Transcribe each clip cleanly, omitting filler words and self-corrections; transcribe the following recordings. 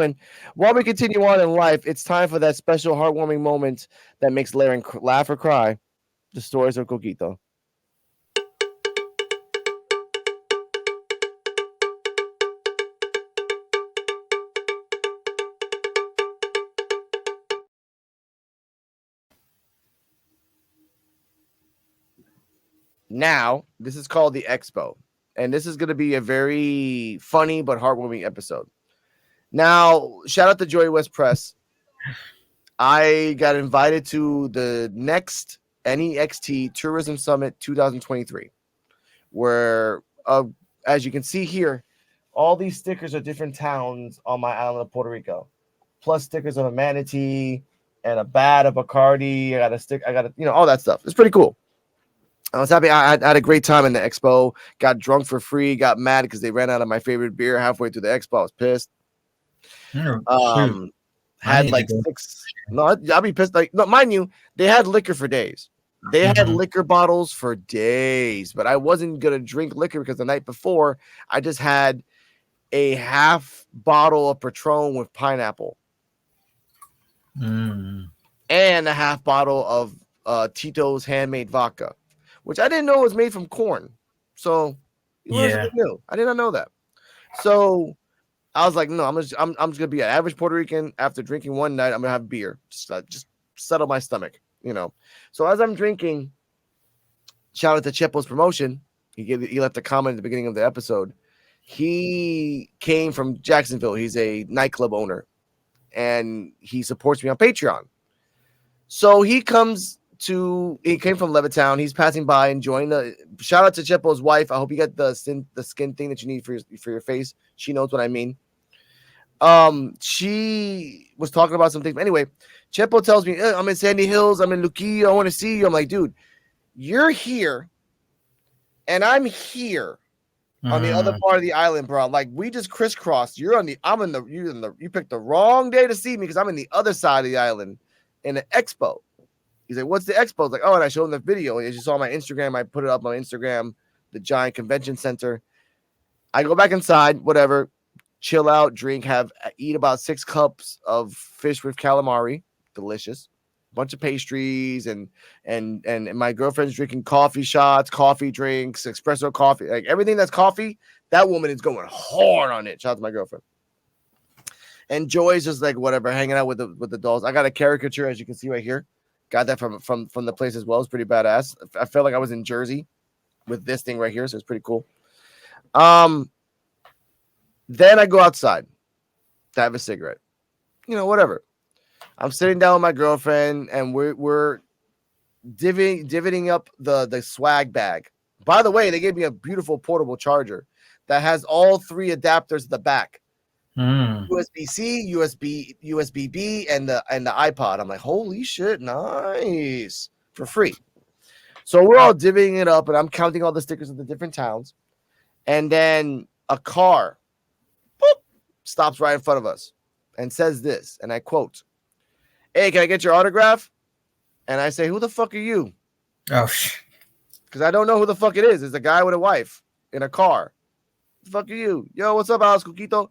And while we continue on in life, it's time for that special heartwarming moment that makes Laren laugh or cry. The stories of Coquito. Now, this is called the Expo, and this is going to be a very funny but heartwarming episode. Now, shout out to Joy West Press. I got invited to the next NEXT Tourism Summit 2023, where, as you can see here, all these stickers are different towns on my island of Puerto Rico, plus stickers of a manatee and a bat, a Bacardi. I got all that stuff. It's pretty cool. I was happy. I had a great time in the expo. Got drunk for free. Got mad because they ran out of my favorite beer halfway through the expo. I was pissed. Had like six. No, I'll be pissed. Like, no, mind you, they had liquor for days. They had liquor bottles for days, but I wasn't gonna drink liquor because the night before I just had a half bottle of Patron with pineapple, and a half bottle of Tito's handmade vodka, which I didn't know was made from corn. So I did not know that. So I was like, no, I'm just gonna be an average Puerto Rican. After drinking one night, I'm gonna have beer, just settle my stomach, So as I'm drinking, shout out to Chepo's promotion. He left a comment at the beginning of the episode. He came from Jacksonville. He's a nightclub owner, and he supports me on Patreon. So he came from Levittown. He's passing by, enjoying the. Shout out to Chepo's wife. I hope you get the skin thing that you need for your face. She knows what I mean. She was talking about some things. Anyway, Chepo tells me, I'm in Sandy Hills. I'm in Luquillo. I want to see you. I'm like, dude, you're here, and I'm here on the other part of the island, bro. Like, we just crisscrossed. You picked the wrong day to see me because I'm in the other side of the island in an expo. He's like, what's the expo? I was like, oh, and I showed him the video. As you saw on my Instagram, I put it up on Instagram, the giant convention center. I go back inside, whatever, chill out, drink, eat about 6 cups of fish with calamari, delicious. Bunch of pastries and my girlfriend's drinking coffee shots, coffee drinks, espresso coffee, like everything that's coffee. That woman is going hard on it. Shout out to my girlfriend. And Joy's just like whatever, hanging out with the dolls. I got a caricature, as you can see right here. Got that from the place as well. It's pretty badass. I felt like I was in Jersey with this thing right here, so it's pretty cool. Then I go outside to have a cigarette. Whatever. I'm sitting down with my girlfriend, and we're divvying up the swag bag. By the way, they gave me a beautiful portable charger that has all 3 adapters at the back. USB-C, USB-B, and the iPod. I'm like, holy shit, nice. For free. So we're all divvying it up, and I'm counting all the stickers of the different towns. And then a car stops right in front of us and says this, and I quote, hey, can I get your autograph? And I say, who the fuck are you? Oh, because I don't know who the fuck it is. It's a guy with a wife in a car. The fuck are you? Yo, what's up, Alex Coquito?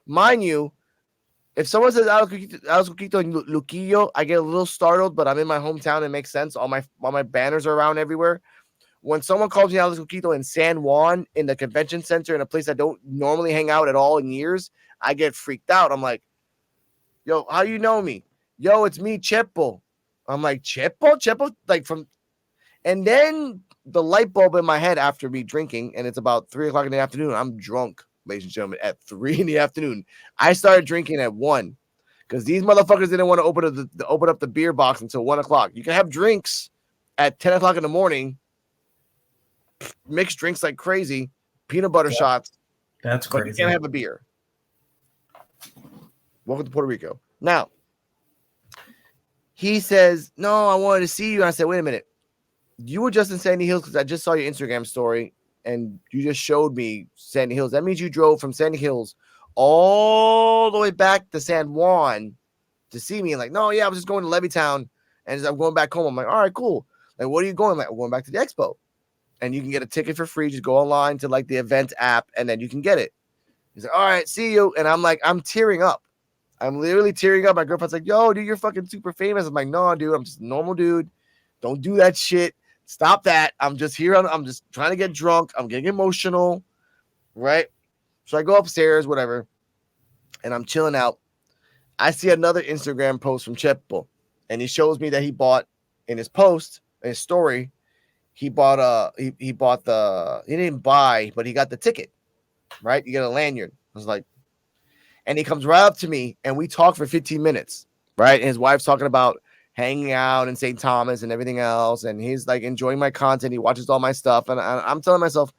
Mind you, if someone says Alex Coquito and Luquillo, I get a little startled, but I'm in my hometown. It makes sense. All my banners are around everywhere. When someone calls me Alex Coquito in San Juan, in the convention center, in a place I don't normally hang out at all in years, I get freaked out. I'm like, yo, how you know me? Yo, it's me, Chepo. I'm like, Chepo? Like from... And then the light bulb in my head after me drinking, and it's about 3 o'clock in the afternoon. I'm drunk, ladies and gentlemen, at 3 in the afternoon. I started drinking at 1 because these motherfuckers didn't want to open up the beer box until 1 o'clock. You can have drinks at 10 o'clock in the morning, mixed drinks like crazy, peanut butter shots. That's crazy. But you can't have a beer. Welcome to Puerto Rico. Now, he says, no, I wanted to see you. And I said, wait a minute. You were just in Sandy Hills because I just saw your Instagram story and you just showed me Sandy Hills. That means you drove from Sandy Hills all the way back to San Juan to see me. And like, no, yeah, I was just going to Levittown and as I'm going back home. I'm like, all right, cool. Like, what are you going? I'm like, I'm going back to the expo. And you can get a ticket for free. Just go online to like the event app and then you can get it. He's like, all right, see you. And I'm like, I'm tearing up. I'm literally tearing up. My girlfriend's like, yo, dude, you're fucking super famous. I'm like, no, dude, I'm just a normal dude. Don't do that shit. Stop that. I'm just here. I'm just trying to get drunk. I'm getting emotional. Right? So I go upstairs, whatever, and I'm chilling out. I see another Instagram post from Chepo, and he shows me that he bought in his post, in his story, he bought he bought he didn't buy, but he got the ticket, right? You get a lanyard. I was like, and he comes right up to me and we talk for 15 minutes, right? And his wife's talking about hanging out in St. Thomas and everything else. And he's like enjoying my content. He watches all my stuff. And I'm telling myself,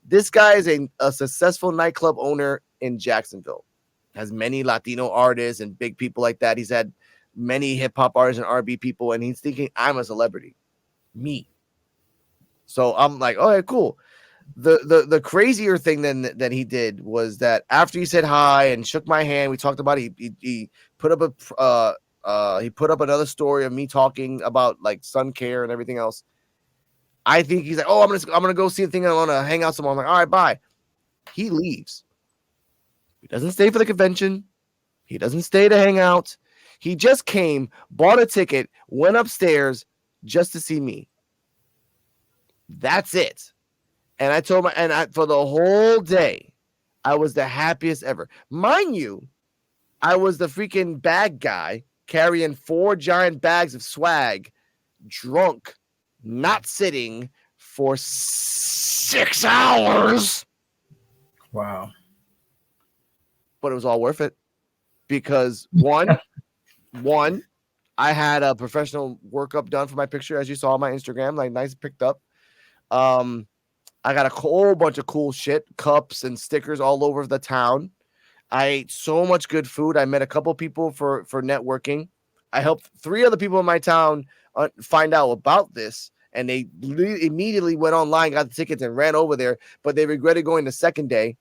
this guy is a successful nightclub owner in Jacksonville, has many Latino artists and big people like that. He's had many hip hop artists and R&B people. And he's thinking I'm a celebrity, me. So I'm like, okay, cool. The crazier thing then that he did was that after he said hi and shook my hand, we talked about it. He put up he put up another story of me talking about like sun care and everything else. I think he's like, oh, I'm gonna go see the thing. I want to hang out some more. I'm like, all right, bye. He leaves. He doesn't stay for the convention. He doesn't stay to hang out. He just came, bought a ticket, went upstairs just to see me. That's it. And I told for the whole day, I was the happiest ever. Mind you, I was the freaking bag guy carrying 4 giant bags of swag, drunk, not sitting for 6 hours. Wow. But it was all worth it because one, I had a professional workup done for my picture, as you saw on my Instagram, like nice picked up. I got a whole bunch of cool shit, cups and stickers all over the town. I ate so much good food. I met a couple people for networking. I helped 3 other people in my town find out about this, and they immediately went online, got the tickets, and ran over there. But they regretted going the second day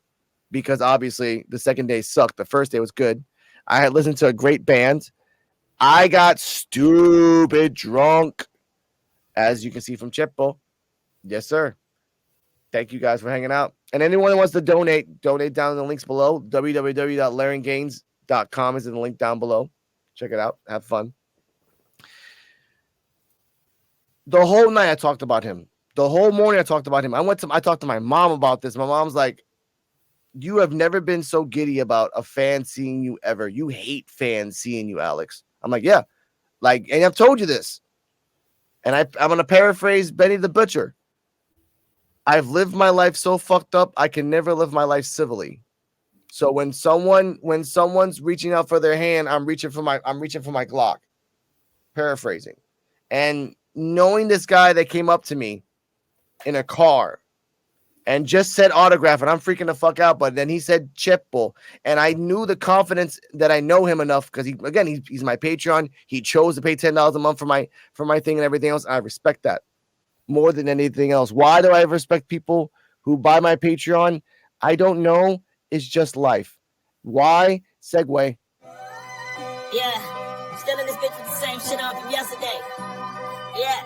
because obviously the second day sucked. The first day was good. I had listened to a great band. I got stupid drunk, as you can see from Chepo. Yes, sir. Thank you guys for hanging out. And anyone who wants to donate down in the links below. www.larengaines.com is in the link down below. Check it out. Have fun. The whole night I talked about him. The whole morning I talked about him. I talked to my mom about this. My mom's like, you have never been so giddy about a fan seeing you ever. You hate fans seeing you, Alex. I'm like, yeah. Like, and I've told you this. And I'm going to paraphrase Benny the Butcher. I've lived my life so fucked up, I can never live my life civilly. So when someone's reaching out for their hand, I'm reaching for my Glock. Paraphrasing. And knowing this guy that came up to me in a car and just said autograph, and I'm freaking the fuck out, but then he said Chepo, and I knew the confidence that I know him enough because he's my Patreon. He chose to pay $10 a month for my thing and everything else. I respect that more than anything else. Why do I respect people who buy my Patreon? I don't know. It's just life. Why? Segue. Yeah, still in this bitch with the same shit on from yesterday. Yeah.